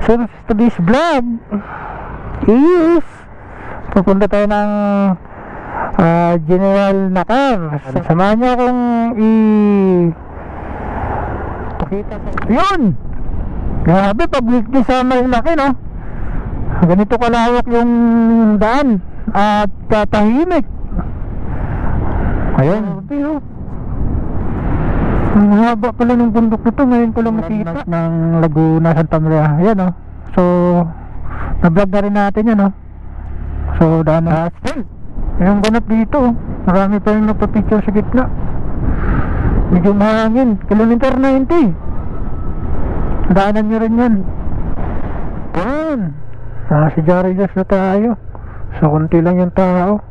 So today's vlog is pupunta tayo ng General Nakar. Samahan niyo akong pakita sa yun. Grabe, public di sa Marilaki, no? Ganito kalawak yung daan at tatahimik. Ayun, pero ang haba pala ng bundok nito. Ngayon ko lang makita ng Laguna, Santa Maria. Ayan, oh. So na-vlog na rin natin yan, oh. So daan na still yung ganap dito, oh. Marami pa yung nagpa-picture sa gitna. Medyo mahangin. Kilometer 90. Daanan nyo rin yan. Yan. Si Jaridas na tayo. So konti lang yung tao.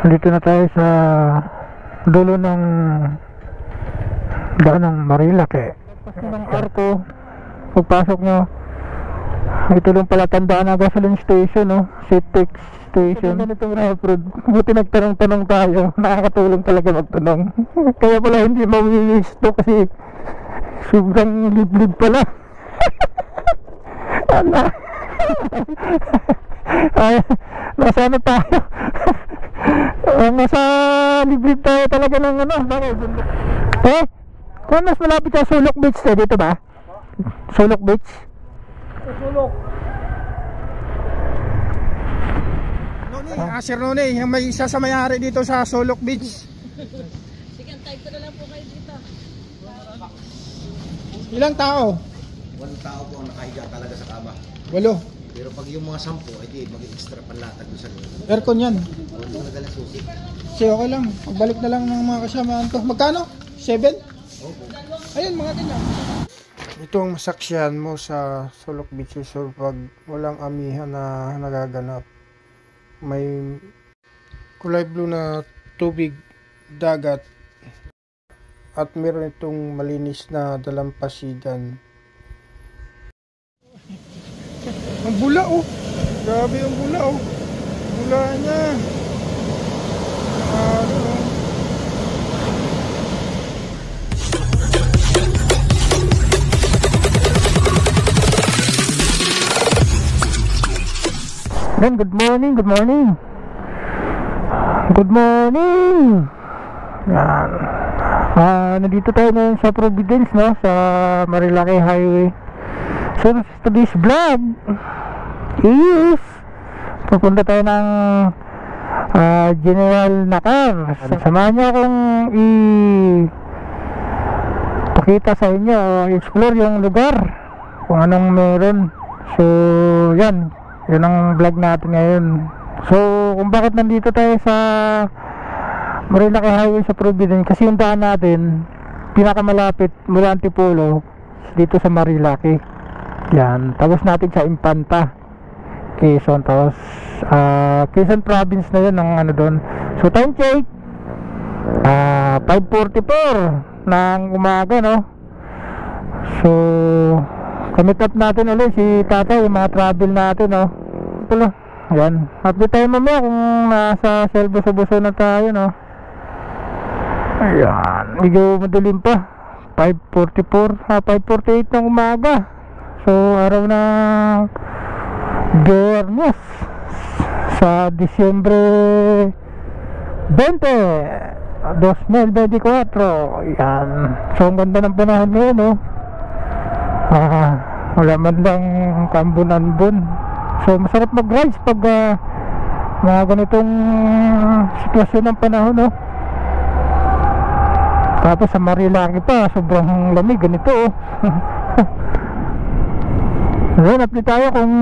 Dito na tayo sa dulo ng daan ng Marilaki. Pagpasok ng arko, pagpasok nyo, ito lang pala tandaan na gasoline station, no? Citex station. Ganitong road. Buti nagtanong-tanong tayo. Nakakatulong talaga magtanong. Kaya pala hindi mamilis to kasi sobrang liblib pala. Ano? Ay, nasa ano tayo? Nasa liblib tayo talaga ng ano. Kung mas malapit sa Sulok Beach, dito ba? Sulok Beach? Sulok. Noni, Sir Noni, yung may isa sa may-ari dito sa Sulok Beach. Sige, type ko na lang po kayo dito. Ilang tao? 1 tao po ang nakahiga talaga sa kama. 8. Pero pag yung mga 10, edi mag-extra panlatag doon sa nila. Aircon yan. Hindi ko nagalang susi. Kasi okay lang. Pagbalik na lang ng mga kasamaan to. Magkano? 7? Opo. Ayun, mga ganyan. Ito ang masaksyan mo sa Sulok Beach Resort pag walang amihan na nagaganap. May kulay blue na tubig, dagat, at meron itong malinis na dalampasigan. Ang bula, oh. Grabe yung bula, oh. Bula niya. Oh. Then, good morning, good morning. Good morning. Yan. Nandito tayo ngayon sa Providence, no? Sa Marilaki Highway. So today's vlog is pupunta tayo ng General Nakar. Samahan niyo akong pakita sa inyo, explore yung lugar, kung anong meron. So yan ang vlog natin ngayon. So kung bakit nandito tayo sa Marilaki Highway sa Providence, kasi yung daan natin pinakamalapit mula Antipolo dito sa Marilaki. Yan, tapos natin sa Infanta, Quezon. Tapos Quezon province na yun, ng ano doon. So time check 5:44 ng umaga, no? So kamit up natin ulit si Tata, yung mga travel natin, no? Ito, yan, update tayo mamaya kung nasa Selbuso-buso na tayo, no? Ayan, medyo madilim pa. 5:44, 5:48 ng umaga. So araw na Biyernes sa Disyembre 20, 2024. Yan. So ang ganda ng panahon ngayon, no? Wala man lang kambun-ambun. So masarap mag-rides pag mga ganitong sitwasyon ng panahon, no? Tapos sa Marilaki pa, sobrang lamig, ganito, oh. Ngayon, update tayo kung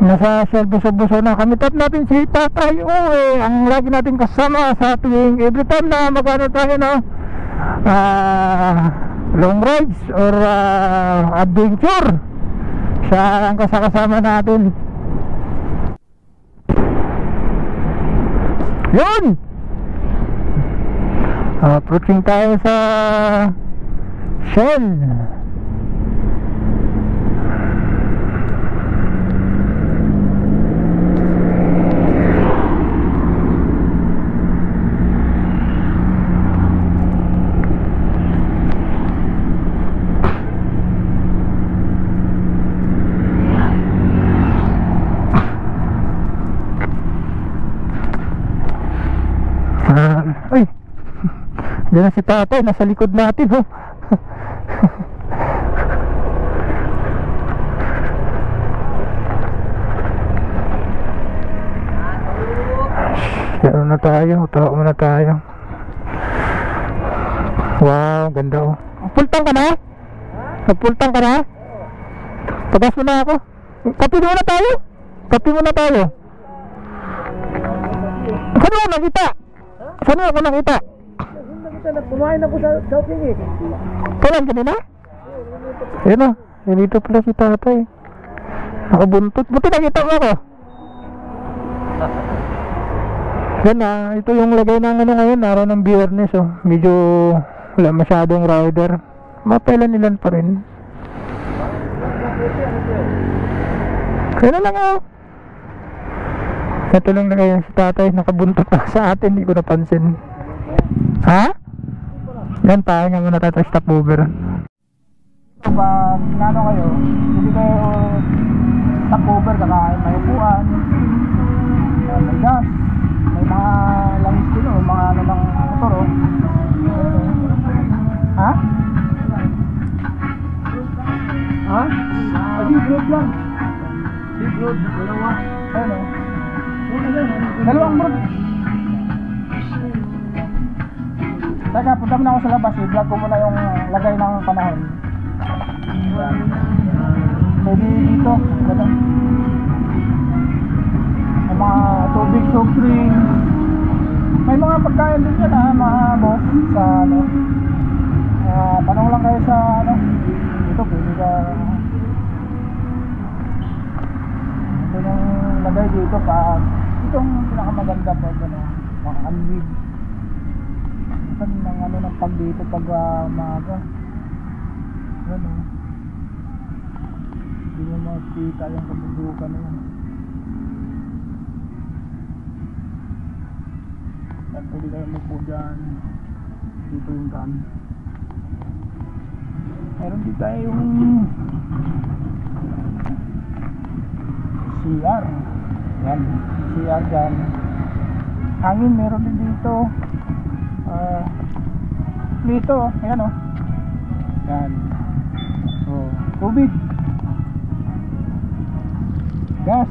nasa Selbuso-buso na. Kamit up natin si Tatay Uwe, ang lagi natin kasama sa tuwing every time na magano tayo, no? Long rides or adventure. Siya ang kasama natin. Yun! Approaching tayo sa Shell. Diyan na si tatay, nasa likod natin, oh. Ano na tayo, tao na tayo. Wow, ganda, oh. Pultang ka na? Nagpultang ka na? Pagas mo na ako. Kapi muna tayo. Kapi muna tayo. Saan ako nakita? Saan ako nakita? Kumain ako sa shopping eh. Kailan kanina? Ayun o. Dito pala si tatay. Nakabuntot. Buti nakita mo ako. Yan na. Ito yung lagay ng ano ngayon. Araw ng Biyernes, oh. Medyo wala masyadong rider. Mapailan-ilan pa rin. Kaya na lang, oh. Ito lang na kayo si tatay. Nakabuntot pa sa atin. Hindi ko napansin. Ha? Yan tayo nga muna tayo stop over. Pag nano kayo, hindi kayo stop over, saka may upuan, may gas, may mga langis din, mga ano ng motor, oh. Ha? Ha? Deep road lang. Deep road, dalawa. Ano? Dalawang road. Teka, punta muna ako sa labas, i-vlog ko muna yung lagay ng panahon. Pwede dito, gano'n. May mga tubig, soft drink. May mga pagkain din yan, ha, mga boss, sa ano. Tanong lang kayo sa ano. Dito, pwede ka. Ito yung lagay dito pa. Ito yung pinakamaganda po, ano, mga unweed. Ng ano ng pag dito pag umaga. Ano? Hindi mo makikita yung kabundukan na yan. At pwede kayo magpo dyan. Dito yung daan. Meron din tayo yung CR. Yan, CR dyan. Hangin meron din dito. Dito, ayan, oh. Yan. Oh, tubig. Gas.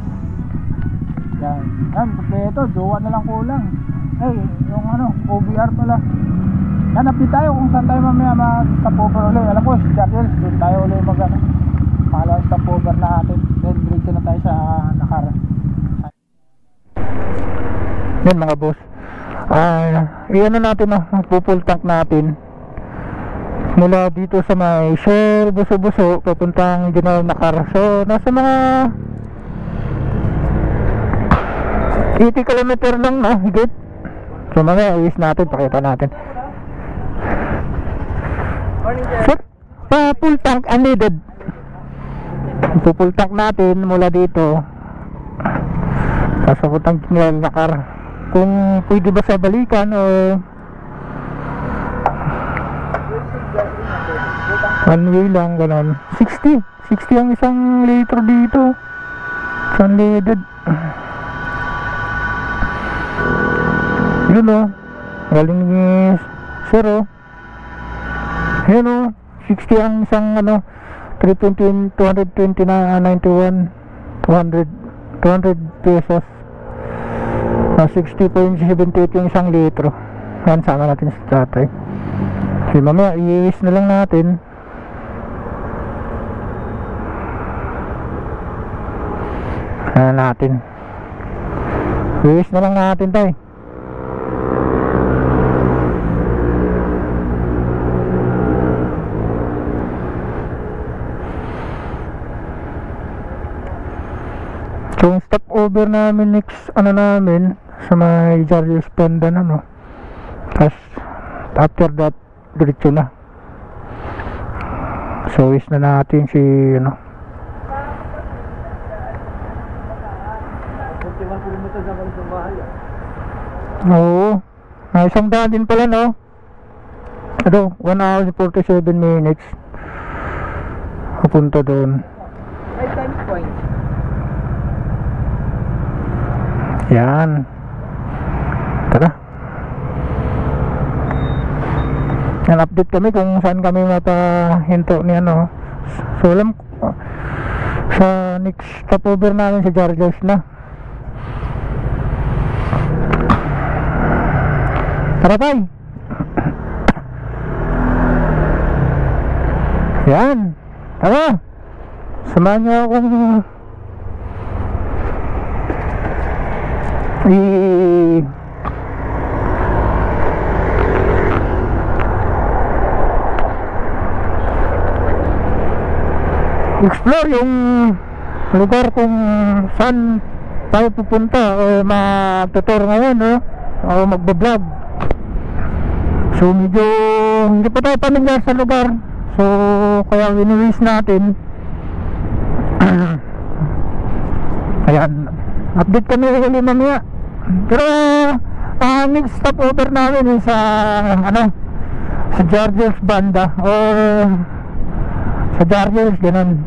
Yan. Yan, kompleto, jowa na lang kulang. Yung ano, OBR pala. Yan, update tayo kung saan tayo mamaya mag-stop over ulit. Alam ko, si Jacques, doon tayo ulit mag-ano. Pangalawang stop over natin. Then, diretso na tayo sa Nakar. Yan mga boss. Iyan na natin, full tank natin mula dito sa may Shell Buso-Buso papuntang General Nakar. So nasa mga 80 km lang na higit. So mamaya iis natin, pakita natin. So, full tank unleaded. Full tank natin mula dito sa papuntang General Nakar. Kung pwede ba sa balikan o one way lang, gano'n. 60 ang isang litro dito, isang leaded. Yun, o galing ni sir, o yun, o 60 ang isang ano 320, 220 na 91, 200 pesos. 60.78 yung isang litro. Yan, sama natin sa tatay. So mamaya i-iis na lang natin. Ayan natin. I-iis na lang natin tayo. So yung stop over namin next ano namin sa may Jarvis Pandan, ano. Tapos after that diretso na. So is na natin si ano. 21 kilometers na kami sa bahay. Oo. Isang daan din pala, no. Ano, 1 hour and 47 minutes. Papunta doon. 5 times point. Yan. Tara. update kami kung saan kami mapahinto ni ano. So alam ko sa next stopover namin sa Jargos na. Tara tayo. Yan. Tara. Samahan niyo akong explore yung lugar kung saan tayo pupunta o mag-tutor ngayon, no? O magbablog. So medyo hindi pa tayo pamilyar sa lugar, so kaya winiwis natin. Ayan, update kami ulit mamaya. Pero next stopover namin sa ano, sa Jargos banda o sa Jargos, ganun.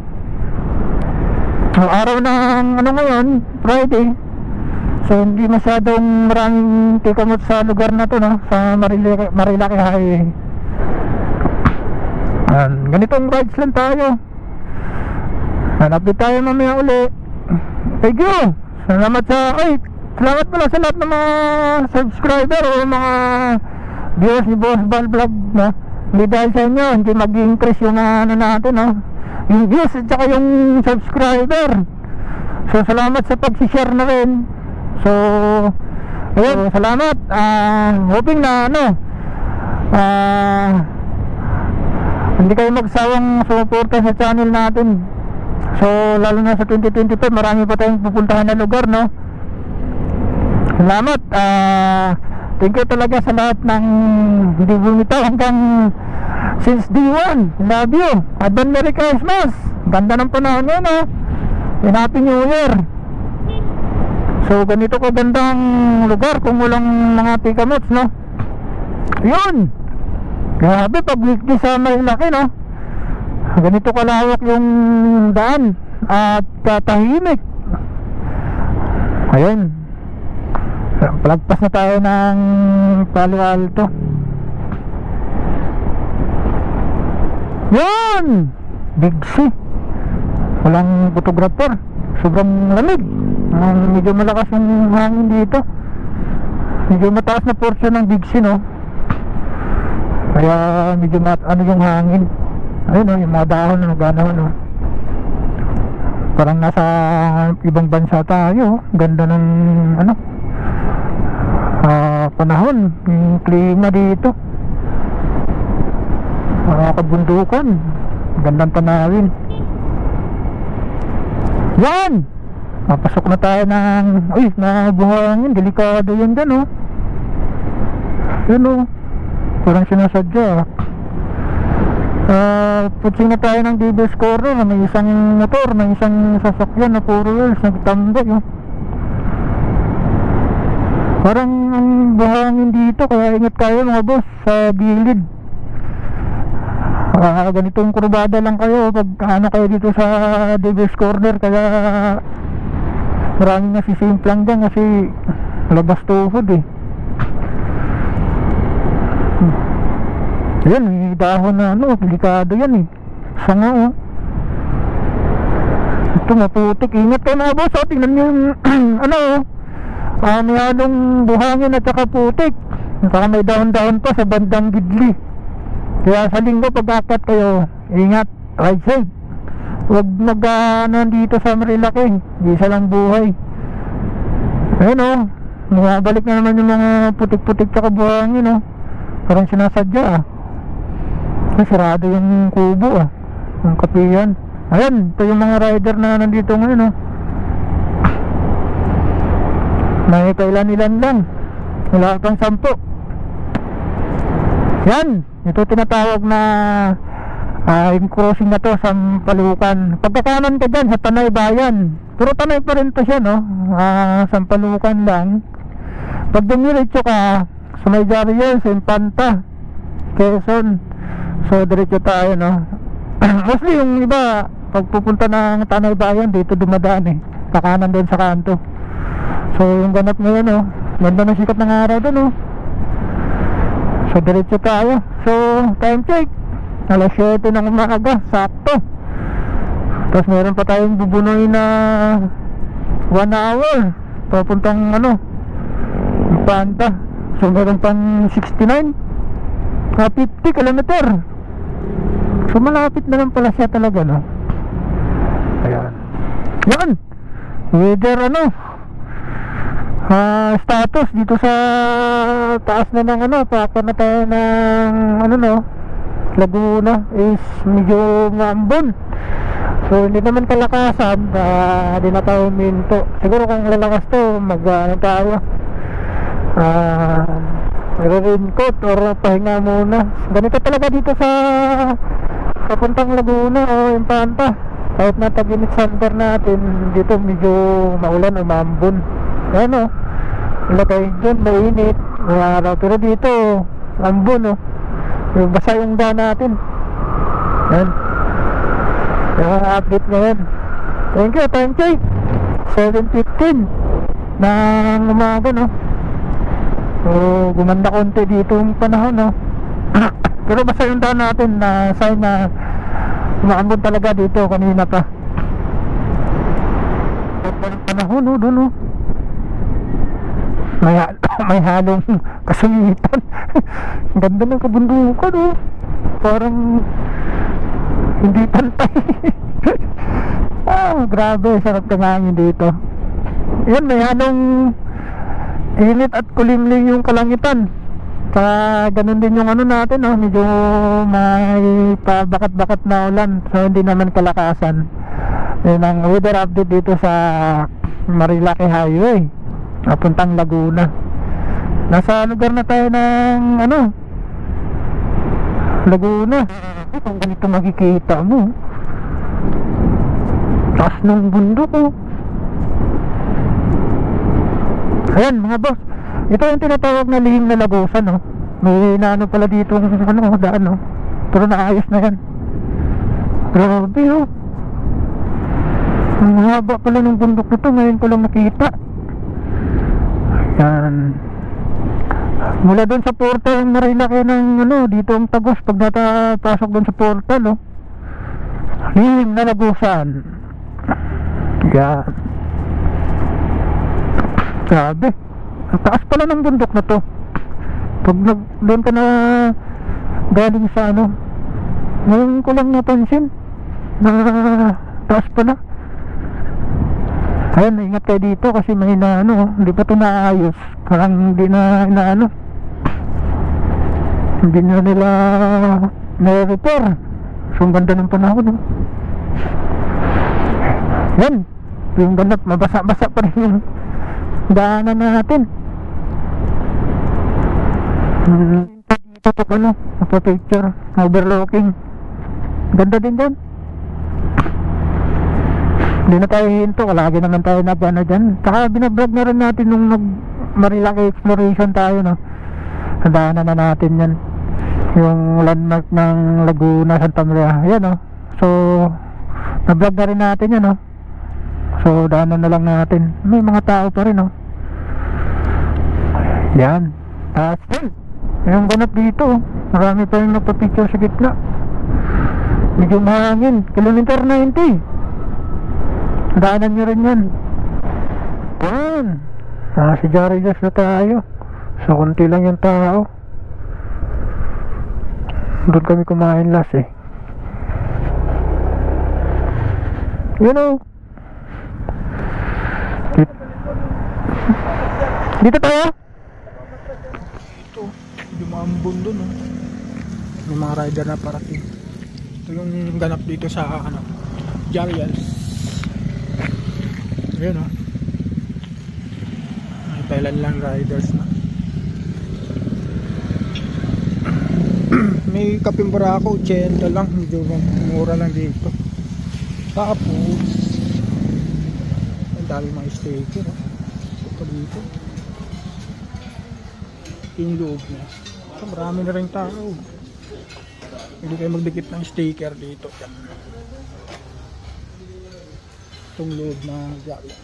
Araw ng ano ngayon, Friday. So hindi masyadong maraming tikamot sa lugar na to, no? Sa Marilaki Highway. Ganitong rides lang tayo. Update tayo mamaya uli. Thank you. Salamat pala sa lahat ng mga subscriber o mga viewers ni Boss Bal Vlog, no? Hindi dahil sa inyo hindi mag-increase yung ano natin, no? Yung views at saka yung subscriber. So salamat sa pag-share na rin. So ayun, salamat. Hoping na ano, hindi kayo magsawang sumuporta sa channel natin. So lalo na sa 2025, marami pa tayong pupuntahan na lugar, no? Salamat. Thank you talaga sa lahat ng hindi bumitaw hanggang since day 1. Love you. Advance Merry Christmas. Ganda ng panahon yun, no? And Happy New Year. So ganito ko gandang lugar kung walang mga tikamots, no? Yun. Grabe, public di sa Marilaki, no? Ganito kalawak yung daan at tahimik. Ayun, palagpas na tayo ng Palo Alto. Yan, Big C. Walang photographer. Sobrang lamig. Medyo malakas yung hangin dito. Medyo mataas na portion ng Big C, no? Kaya medyo ano yung hangin. Ayun, no, yung mga dahon na gano'n, no? Parang nasa ibang bansa tayo. Ganda ng ano, panahon, yung klima dito. Kabundukan, gandang tanawin. Yan, papasok na tayo ng buhangin. Delikado yan dyan, oh. Yun, oh, parang sinasadya. Putsing na tayo ng Davis Corner. May isang motor, may isang sasakyan na puro wheels, nagtambay, oh. Parang ang buhangin dito, kaya ingat kayo mga boss sa gilid. Ganitong kurbada lang kayo pag ano kayo dito sa Davis Corner, kaya maraming nasisimplang dyan kasi labas tuhod, eh. Yan, may dahon na ano, delikado yan, eh. Sanga, oh. Ito maputik, ingat kayo mga boss, oh. Tingnan nyo yung ano, oh, may halong buhangin at saka putik. Saka may dahon-dahon pa sa bandang gidli. Kaya sa linggo pag akat kayo, ingat, ride safe. Huwag dito sa Marilaki, isa lang buhay. Ayun, oh, bumabalik na naman yung mga putik-putik tsaka buhangin, oh. Parang sinasadya, ah. Sarado yung kubo, ah, yung kapihan. Ayan, ito yung mga rider na nandito ngayon, oh. May kailan-ilan lang, wala pang 10. Yan, ito tinatawag na yung crossing na to, Sampalukan. Pagkakanan ka dyan sa Tanay Bayan, pero Tanay pa rin to siya, no? Sampalukan lang. Pag dumiretso ka sa may Jarriel, sa Infanta, Quezon, so diretso tayo, no? Mostly yung iba pag pupunta ng Tanay Bayan, dito dumadaan, eh, kakanan doon sa kanto. So yung ganap ngayon, oh, ganda ng sikat ng araw doon, oh. So So diretso tayo. So time check, alas 7 ng umaga, sakto. Tapos meron pa tayong bubunoy na 1 hour papuntang Panta. So meron pang 69 50 kilometer. So malapit na lang pala siya talaga, no? Ayan. Yan. Weather status dito sa taas na ng paaka na tayo ng Laguna is medyo maambon. So hindi naman kalakasan, hindi na tayo minto. Siguro kung lalakas to, tayo raincoat or pahinga muna. Ganito talaga dito sa papuntang Laguna o Infanta. Kahit na tag-init center natin, dito medyo maulan o maambon. Ayan ilagay dyan, mainit, may araw. Pero dito, ambon yung basa yung daan natin. Ayan, yung update ngayon. Thank you, time check 7:15 ng umaga, so gumanda konti dito yung panahon, pero basta yung daan natin na sign na umaambon talaga dito kanina pa. Panahon doon may halong kasungitan. Ganda ng kabundukan, parang hindi pantay. Grabe, sarap tumangin dito. Yan, may halong init at kulimlim yung kalangitan. Ganun din yung natin, medyo may pabakat-bakat na ulan. So hindi naman kalakasan. Yan ang weather update dito sa Marilaki Highway papuntang Laguna. Nasa lugar na tayo ng Laguna. Kung ganito makikita mo, taas ng bundok, ayan mga boss, ito yung tinatawag na lihim na Lagusan, may pala dito daan, pero naayos na yan. Grabe, ang haba pala ng bundok nito, ngayon ko lang nakita. Yan, mula doon sa portal Marilaki ng dito ang Tagos, pag natapasok doon sa portal, lihim na Lagusan. Yan, grabe, ang taas pala ng bundok na to. Pag doon ka na galing sa ngayon ko lang napansin na taas pala. Ayan, ingat kayo dito kasi may hindi pa ito naayos. Parang hindi na hindi na nila na-repair. So ang ganda ng panahon, yan, yung ganda, mabasa-basa pa rin yung daanan natin. Dito picture overlooking, ganda din dyan. Hindi na tayo hinto, lagi naman tayo nagana dyan. Saka binablog na rin natin nung Marilaki exploration tayo, sa daanan na natin yan, yung landmark ng Laguna, Santa Maria. Yan, so nablog na rin natin yan, so daanan na lang natin. May mga tao pa rin, yan. Still yung ganap dito, marami pa yung nagpa-picture sa gitna. Medyo mahangin, kilometer 90. Daanan nyo rin yan. Yan, si Jaridas na tayo. So konti lang yung tao. Doon kami kumain last, dito tayo. Ito, lumambon doon, may mga rider na parating. Ito yung ganap dito sa Jaridas. Ayun, may Thailand lang riders na. May kaping Barako 80 lang, medyo mura lang dito. Tapos ang dami mga sticker, ito dito yung loob niya. So marami na rin tao, hindi kayo magdikit ng sticker dito. Yan, itong loob na gala.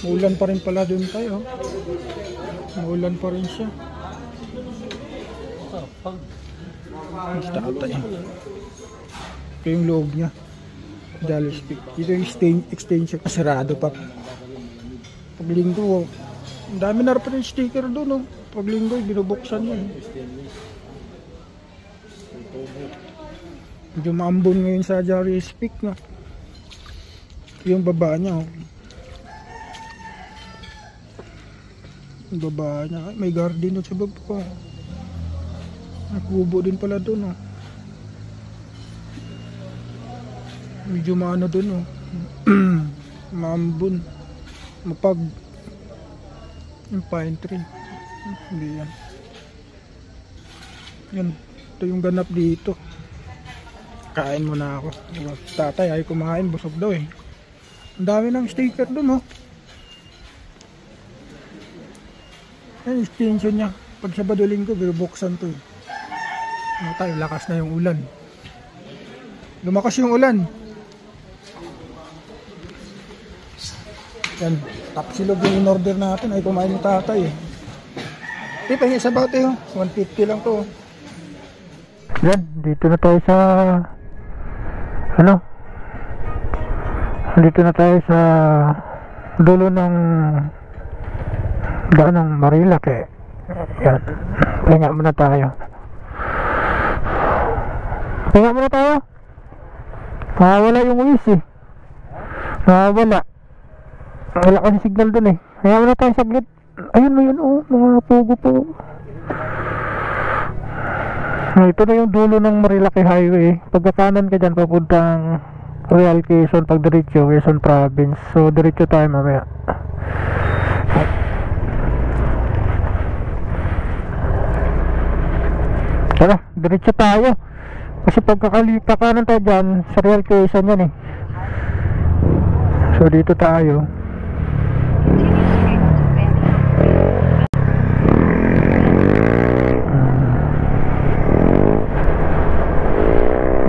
Maulan pa rin pala doon tayo. Maulan pa rin siya. Mas tatay. Ito yung loob niya. Dallas Peak. Ito yung extension. Sarado pa. Pag linggo, ang dami na rin sticker doon. Oh. Pag linggo, binubuksan yan. Medyo maambon ngayon sa Dallas Peak. No? Yung baba niya. Oh. Yung baba niya. Ay, may garden doon sa baba. Nagkubo din pala doon. Oh. Medyo maano doon. Oh. Maambon. Mapag. Yung pine tree. Hindi yan. Yan. Ito yung ganap dito. Kain muna ako. Tatay ay kumain. Busog daw eh. Ang dami ng sticker doon. Oh. Yan extension niya. Pag Sabado Linggo, binubuksan to eh. Ano tayo, lakas na yung ulan. Lumakas yung ulan. Yan, tapsilog yung in-order natin ay kumain ni tatay eh. Di, pahingi sa bawat eh. 150 lang to. Yan, dito na tayo sa dito na tayo sa dulo ng daan ng Marilake. Yan, pahinga muna tayo. Pahinga muna tayo. Wala yung Waze eh. Wala kasi signal dun eh. Pahinga muna tayo saglit. Ayun mo yun oh, mga pugo po. Ito na yung dulo ng Marilake Highway. Pagkakanan ka dyan, papuntang Real Quezon, pag diretso, Quezon Province. So, diretso tayo mamaya. Tara, diretso tayo. Kasi pagkakanan tayo dyan, sa Real Quezon yan eh. So, dito tayo.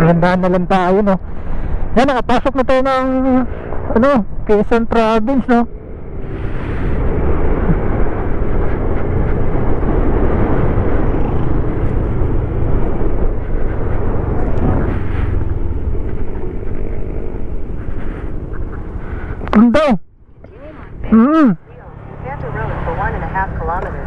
Landaan na lang tayo, no? Yan, nakapasok na tayo ng Quezon Province, no? Ganda. Panther Road for 1.5 kilometers.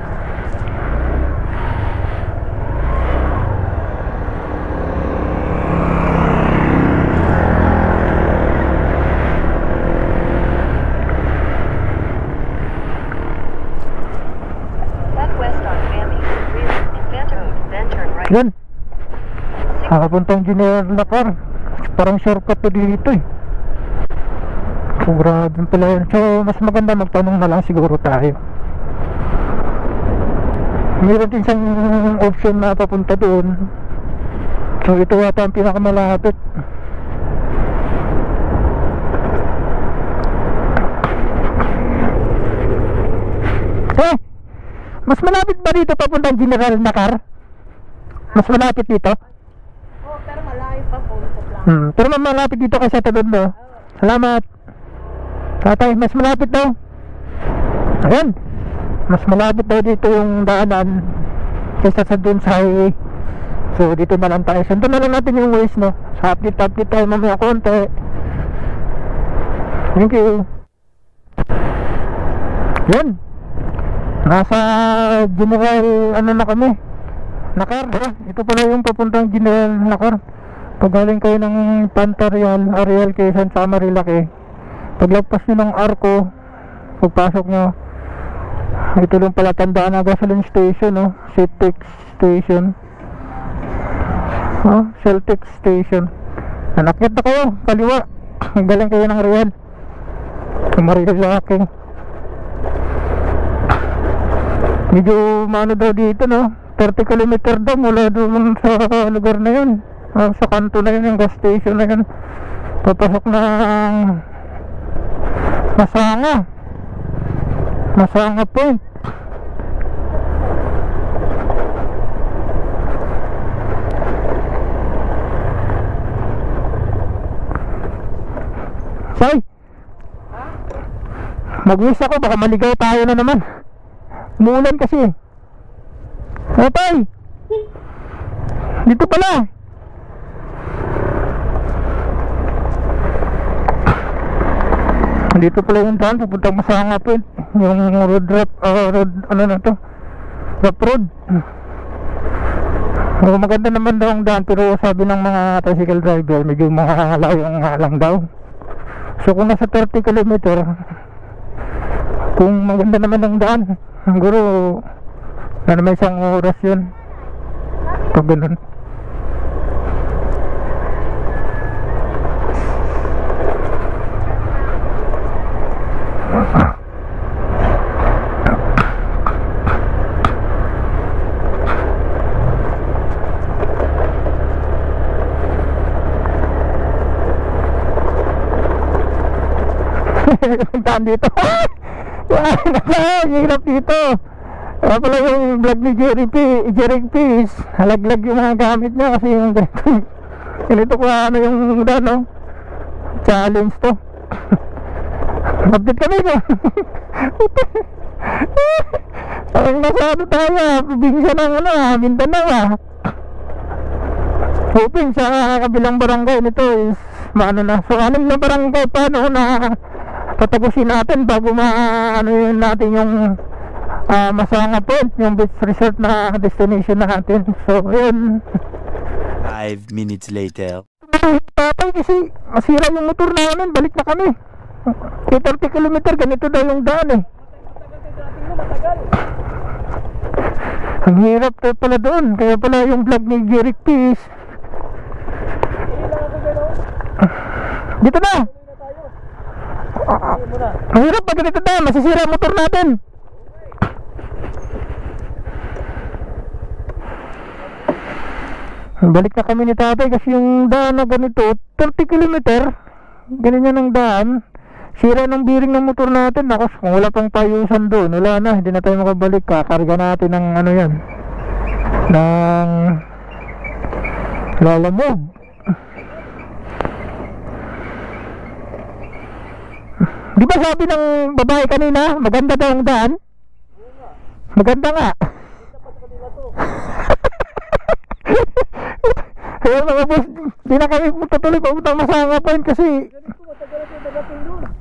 Yan, nakapuntang General Nakar. Parang shortcut to dito eh. So grabe pala yan. So mas maganda magtanong na lang siguro tayo. Meron din siyang option na papunta doon. So ito yata ang pinakamalapit. Mas malapit ba dito papuntang General Nakar? Mas malapit dito? Oh, pero malayo pa po sa plan. Pero malapit dito kasi sa Tondo. Salamat. Tatay, mas malapit daw. Ayan. Mas malapit daw dito yung daanan kaysa sa dun sa highway. So dito na lang tayo. Sundan na lang natin yung ways, no? Sa update tayo mamaya konti. Thank you. Yan. Nasa General na kami, Nakar. Ito pala yung papuntang General Nakar. Pag galing kayo ng Panther Real Quezon sa Marilake, paglagpas nyo ng Arco, pagpasok nyo, ito lang pala tandaan na gasoline station, no? Celtex station. Celtex station. Anakyat na kayo, kaliwa. Galing kayo ng Real sa Marilake. Medyo maano daw dito, no? 30 km daw mula doon sa lugar na yun. Sa kanto na yun, yung gas station na yun. Papasok ng Masanga Point. Say, Mag-wish ako, baka maligaw tayo na naman. Umuulan kasi. Atay! Dito pala. Dito pala yung daan, papuntang Masangapin. Yung road, ano na to? Rough road. Maganda naman daw ang daan, pero sabi ng mga tricycle driver, medyo malayo nga lang daw. So kung nasa 30 km, kung maganda naman ang daan, siguro na naman isang oras yun pag ganun. Daan dito. Hirap dito. Kaya pala yung vlog ni Jerry Peace, halaglag yung mga gamit niya kasi yung ganito ko ano yung ano, challenge to. Update kami ko. Parang nasa ano tayo, probinsya ng ano, Mindanao hoping sa kabilang barangay nito is maano na. So 6 na barangay paano na patagusin natin bago maano yun natin yung Masangapin, yung beach resort na destination natin. So yun, 5 minutes later. Tatay kasi masira yung motor namin, balik na kami. 30 km, ganito daw yung daan eh. Ang hirap tayo pala doon. Kaya pala yung vlog ni Jerry Peace. Dito na. Ang hirap pag ganito na, masisira ang motor natin. Balik na kami ni tatay kasi yung daan na ganito 30 km, ganyan ang daan. Sira ng bearing ng motor natin. Nakos, kung wala pang payusan doon, wala na, hindi na tayo makabalik. Kakarga natin ng ano yan, ng lalamove. Di ba sabi ng babae kanina, maganda daw ang daan? Maganda nga. Kaya mga boss, di na kami tutuloy papuntang Masangapin kasi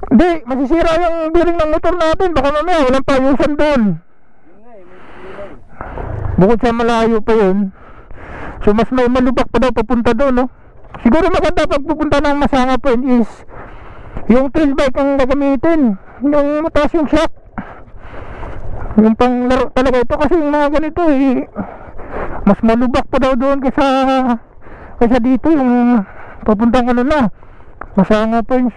hindi, masisira yung bearing ng motor natin. Baka mamaya walang payusan doon. Bukod sa malayo pa yun, so mas may malubak pa daw papunta doon, no? Siguro maganda pag pupunta ng Masangapin is yung trail bike ang gagamitin, yung mataas yung shock, yung pang laro talaga ito. Kasi yung mga ganito mas malubak pa daw doon kaysa dito yung papuntang ano na Masangapin,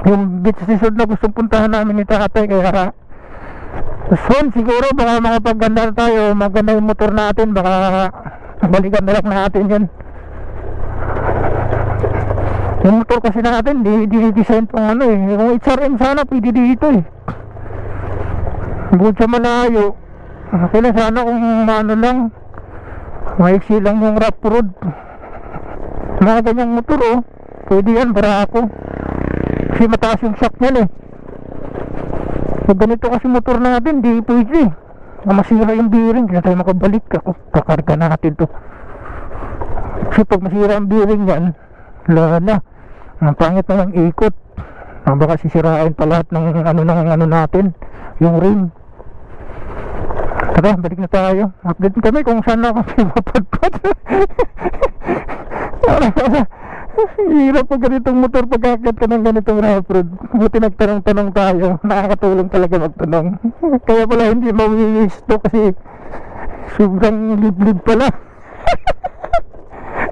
yung beach resort na gustong puntahan namin ni tatay. Kaya soon siguro baka makapaganda tayo, maganda yung motor natin, baka balikan na lang natin yan. Yung motor kasi natin di-design pang ano eh. Kung HRM sana pwede dito eh. Bukod sa malayo, okay lang sana kung ano lang, maiksi lang yung rough road. Mga ganyang motor pwede yan para ako. Kasi mataas yung shock niyan eh. Pag ganito kasi motor natin, di pwede. Masira yung bearing, hindi na tayo makabalik. Kakarga natin to. Kasi pag masira ang bearing yan, wala na. Ang pangit na ng ikot. Baka sisirain pa lahat ng ano natin, yung rim. Tara, balik na tayo. Update kami kung saan na kami mapadpad. Hirap pag ganitong motor, pagkakit ka ng ganitong rough road. Buti nagtanong-tanong tayo. Nakakatulong talaga magtanong. Kaya pala hindi mawiwis to kasi sobrang liblib pala.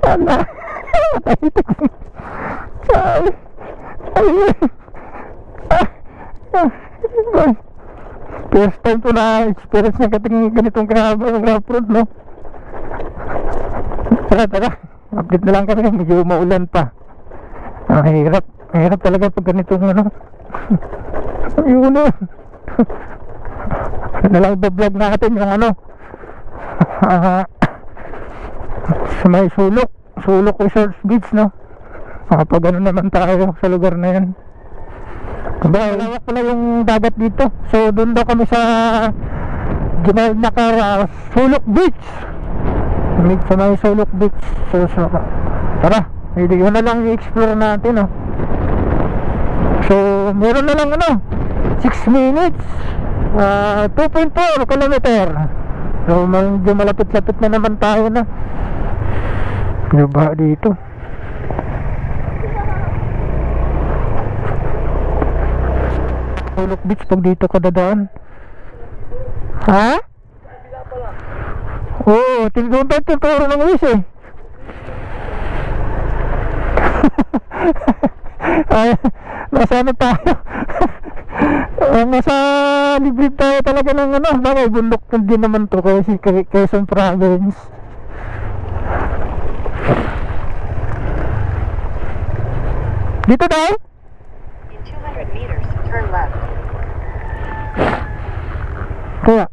Ano? First time ko na experience na ganitong kahabang rough road, no? Tara, update na lang kami, medyo maulan pa. Hirap talaga pag ganitong ano. Yun na lang i-vlog natin yung ano, sa may Sulok Resort Beach, no? Kapag ano naman tayo sa lugar na yan. Malawak pala yung dagat dito. So doon daw kami sa General Nakara Sulok Beach. Sa may Sulok Beach. So tara, yun na lang i-explore natin, oh. So meron na lang 6 minutes, 2.4 kilometer. So medyo malapit-lapit na naman tayo na. Diba dito? Sulok Beach pag dito ka dadaan. Ha? Oo, tinigong tayo tuturo ng Luis eh. Ay, nasa ano tayo? Nasa liblib tayo talaga ng bagay, bundok din naman to kasi Quezon Province. Dito tayo? In 200 meters, turn left. Kaya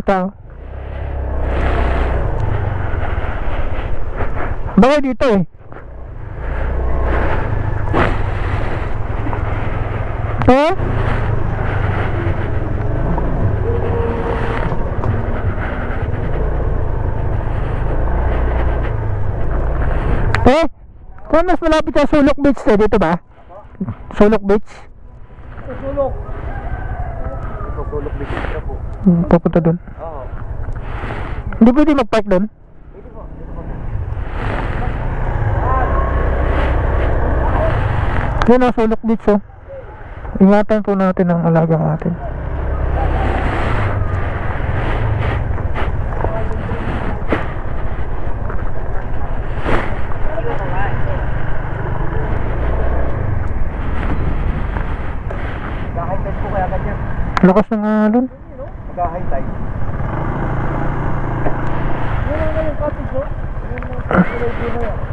tao. Bakit dito eh? Eh? Kung mas malapit sa Sulok Beach dito ba? Sulok Beach? Sulok Beach na po. Papunta doon. Oo. Hindi pwede mag-park doon? Yun ang Sulok Beach, oh. Ingatan po natin ang alaga natin. Mag-high tide po kaya ganyan. Lakas ng alon. Mag-high tide. Yun ang yung cottage, oh.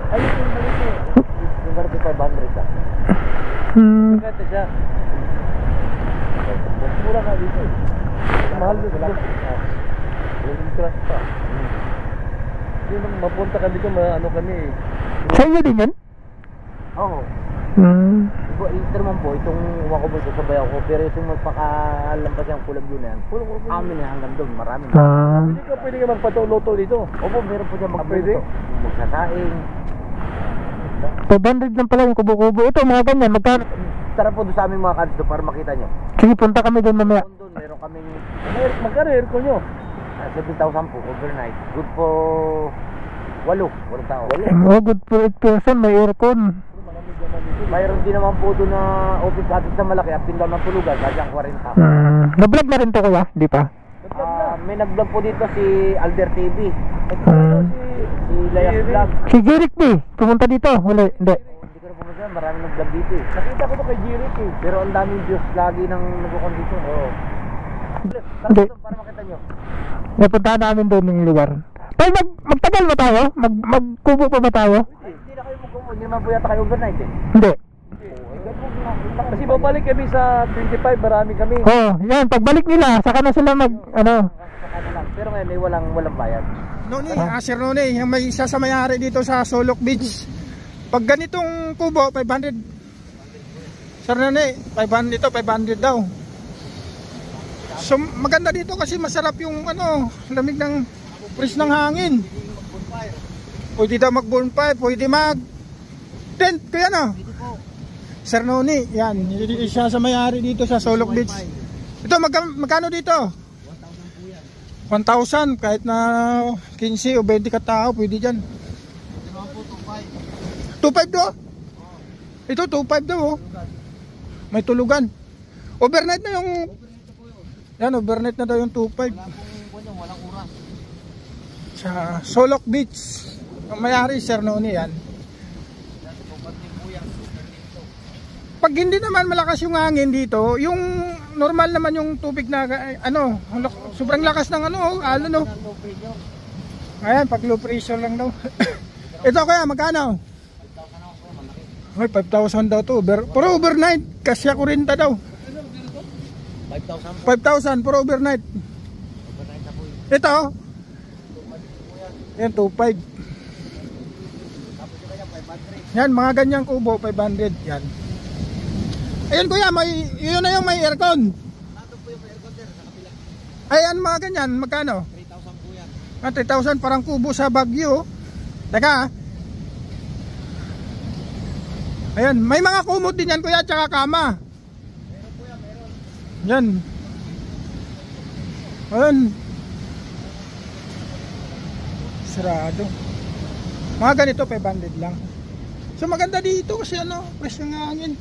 Ayun yung mali ko. Yung garbi 500 ah. Maganda siya. Mura ka dito eh. Mahal dito. Yung class pa. Yun ang mapunta ka dito, ano kami eh. Sa iyo din yan? Oo. Ito naman po, itong Wacobo ito sa bayaw ko, pero itong magpakalampas yung kulag yun yan, amin na hanggang doon, marami na. Pwede ka magpatuloto dito. Opo, meron po dyan Pwede? magbuto, magsasaing. 500 lang pala yung kubo-kubo. Ito mga ganyan, magkano? Tara po doon sa aming mga kanto para makita nyo. Sige, punta kami doon mamaya. Doon, meron kaming Magkano aircon nyo? 7,000 po overnight. Good for 8 tao. Oh, good for 8 person, may aircon. Mayroon din naman po doon na office atin sa malaki, up and down ng tulugan, kaya 40. Na-vlog na rin to kuya, di pa? May nag-vlog po dito si Alder TV. Si Layas Vlog. Si Jeric B, pumunta dito. Wala, hindi. Hindi ko na pumunta, marami nag-vlog dito eh. Nakita ko to kay Jirik eh. Pero ang daming views lagi ng nagkukondisyon. Oo. Hindi. Para makita nyo. Napuntahan namin doon yung lugar. Pero magtagal ba tayo? Magkubo pa ba tayo? Hindi na kayo magkumo. Hindi naman po yata kayo overnight eh. Hindi. Kasi babalik kami sa 25, marami kami. Oh, yan, pagbalik nila, saka na sila Pero ngayon may walang bayad. Noni, Sir Noni, yung may isa sa may-ari dito sa Sulok Beach. Pag ganitong kubo, 500. Sir Noni, 500 ito, 500 daw. So maganda dito kasi masarap yung lamig ng fresh ng hangin. Pwede daw mag-bonfire, pwede mag-tent, kaya Sir Noni, yan, isa sa may-ari dito sa Sulok Beach. Ito, magkano dito? 1,000, kahit na 15 o 20 katao, pwede dyan. 2,500 do? Ito, 2,500 daw, oh. May tulugan. Overnight na yung... Yan, overnight na daw yung 2,500. Sa Sulok Beach. Ang may-ari, Sir Noni, yan. Pag hindi naman malakas yung hangin dito, yung normal naman yung tubig na sobrang lakas ng alon. Ayan, pag low pressure lang daw. Ito kaya magkano? 5,000 daw to. Pero overnight, kasi ako rin daw. 5,000 for overnight. Ito. Yan, 2,500. Yan, mga ganyang kubo, 500 yan. Ayun kuya, yun na yung may aircon. Ayan mga ganyan, magkano? 3,000 po yan. 3,000 parang kubo sa Baguio. Teka. Ayan, may mga kumot din yan kuya, tsaka kama. Meron po yan, meron. Yan. Ayan. Sarado. Mga ganito 500 lang. So maganda dito kasi ano, fresh ng hangin.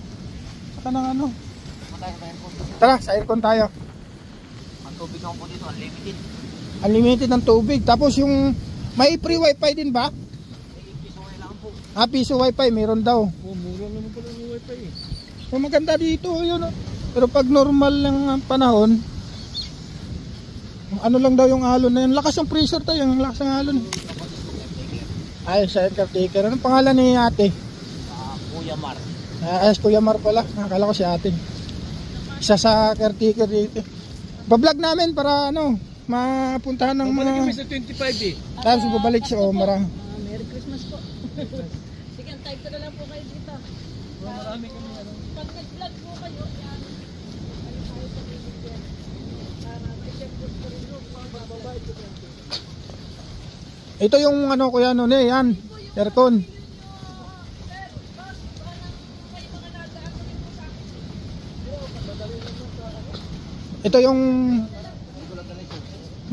Saka ng ano. Tara, sa aircon tayo. Ang tubig naman po dito, unlimited. Unlimited ng tubig. Tapos yung may free wifi din ba? Piso lang po. Piso wifi meron daw. Mura naman pala ng wifi eh. So maganda dito yun. Pero pag normal lang ang panahon, ano lang daw yung alon na yun. Lakas ng pressure tayo, yung lakas ng alon. Ay, sa caretaker. Anong pangalan ni ate? Kuya Mar. Kuya Mar pala. Nakakala ko si ate. Isa sa caretaker dito. Bablog namin para ano, mapuntahan ng mga... Kami sa 25 eh. Tapos babalik si Omar. Merry Christmas po. Sige, type ko na lang po kayo dito. Marami kami ano. Pag nag-vlog po kayo, yan. Ano tayo sa video yan. Para check po sa rin yung mga babae ko yan. Ito yung ano kuya ano yan. Aircon. Ito yung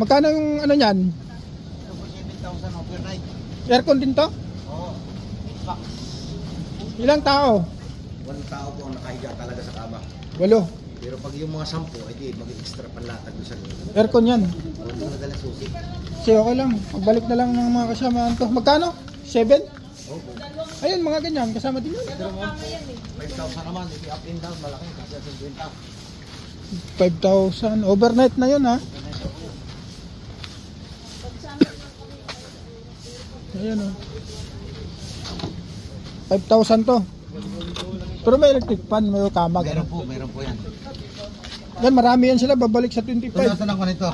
magkano yung ano niyan? 7,000 overnight. Aircon din to? Oo. Ilang tao? 1 tao po ang nakahiga talaga sa kama. 8. Pero pag yung mga 10, edi mag-extra panlatag doon sa loob. Aircon yan. Huwag mo nadalang susi. Kasi okay lang. Pagbalik na lang ng mga kasamaan to. Magkano? 7? Opo. Ayun mga ganyan. Kasama din yun. 5,000 naman, edi up and down, malaki. Kasi 50. 5,000. Overnight na yun ha. Ayan o. 5,000 to. Pero may electric fan, may kama. Meron po yan. Yan, marami yan sila. Babalik sa 25. Ito nasa lang ko nito.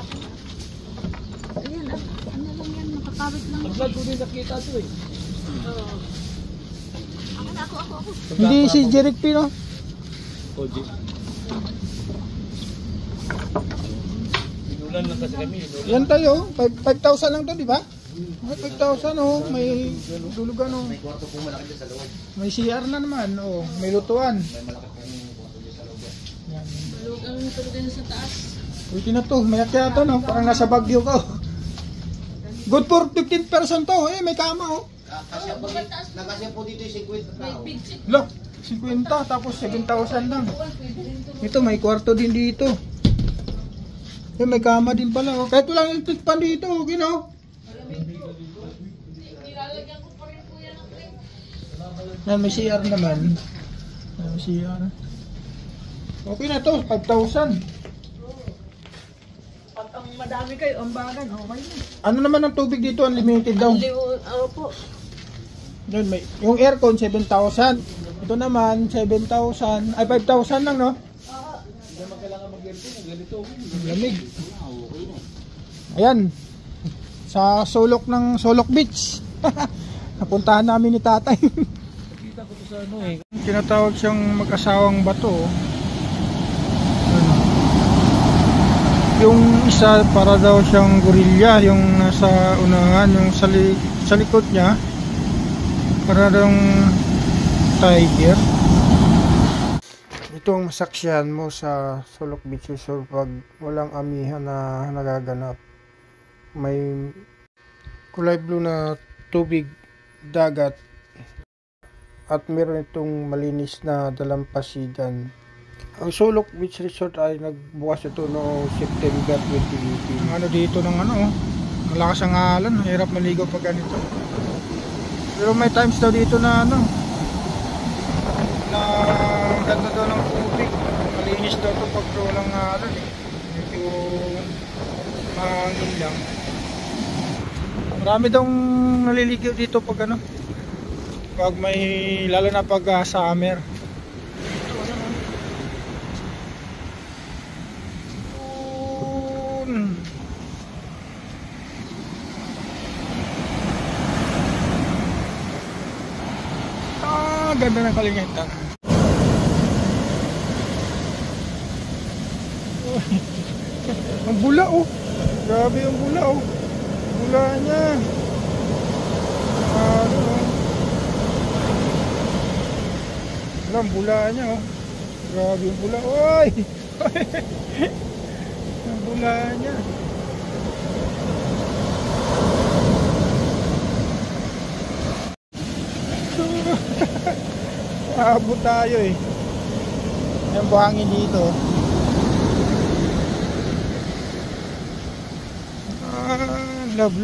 Ayan, ano lang yan, makakabit lang. Vlog ko din nakita ito eh. Ako. Hindi si Jeric P, no? Koji. Pinulan lang kasi kami. Yan tayo. 5,000 lang to, di ba? 5,000 oh. May dulugan oh. May kwarto po malaki dyan sa loob. May CR na naman oh. May lutuan. May malaki pong kwarto dyan sa loob. Yan. Ang tulugan sa taas. Pwede na to. May akyata no. Parang nasa Baguio ka oh. Good for 15 person to. Eh, may kama oh. Nakasya po dito yung 50 tao. Look, 50 tapos 7,000 lang. Ito may kwarto din dito. Eh, may kama din pala oh. Kahit walang electric fan dito, okay no? Yan, may CR naman. May CR. Okay na to, 5,000. Pag ang madami kayo, ang bagan, okay na. Ano naman ang tubig dito? Unlimited daw. Opo. Yan, may, yung aircon 7,000. Ito naman 7,000. Ay 5,000 lang no? Hindi naman kailangan mag-aircon. Ganito. Ang lamig. Ayan. Sa sulok ng Solok Beach. Napuntahan namin ni tatay. Nakita ko to sa ano eh. Tinatawag siyang mag-asawang bato. Yung isa para daw siyang gorilla, yung nasa unahan, yung sa likod niya para daw tiger. Ito ang masaksyan mo sa Solok Beach Resort pag walang amihan na nagaganap. May kulay blue na tubig, dagat, at meron itong malinis na dalampasigan. Ang Solok Beach Resort ay nagbukas ito noong September 2018. Ano dito ng ano, malakas ang alon, hirap maligo pag ganito. Pero may times daw dito na ano, na ganda daw ng tubig, malinis daw ito pag walang alon eh. Medyo mahangin lang. Marami daw naliligo dito pag ano, pag may, lalo na pag summer. Ganda ng Kalingitan. Ang bula oh. Grabe yung bula oh. Bula niya. Ano oh. Ang bula niya oh. Grabe yung bula. Oy! Ang bula niya. Abot tayo eh. Yung buhangin dito. Love.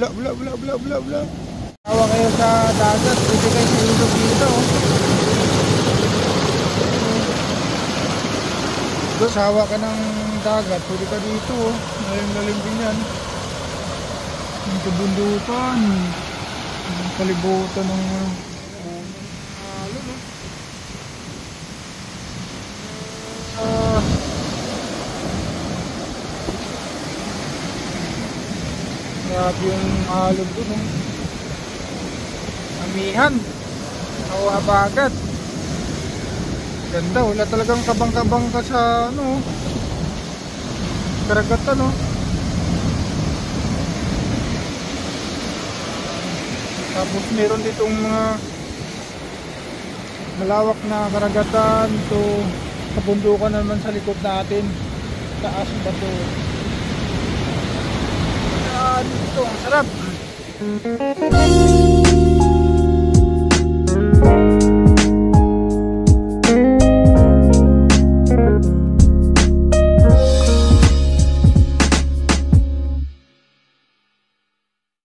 Tawa kayo sa dagat, pwede kayo silulog dito. Sawa ka ng dagat, pwede ka dito. Lalim din yan. Yung kabundukan. Yung kalibutan ng grabe yung alog dun oh. Amihan. Nawabagat. Ganda, wala talagang kabang-kabang ka sa ano karagatan oh. Tapos meron ditong mga malawak na karagatan. Ito sa bundukan naman sa likod natin. Taas ba to? Ito, ang sarap.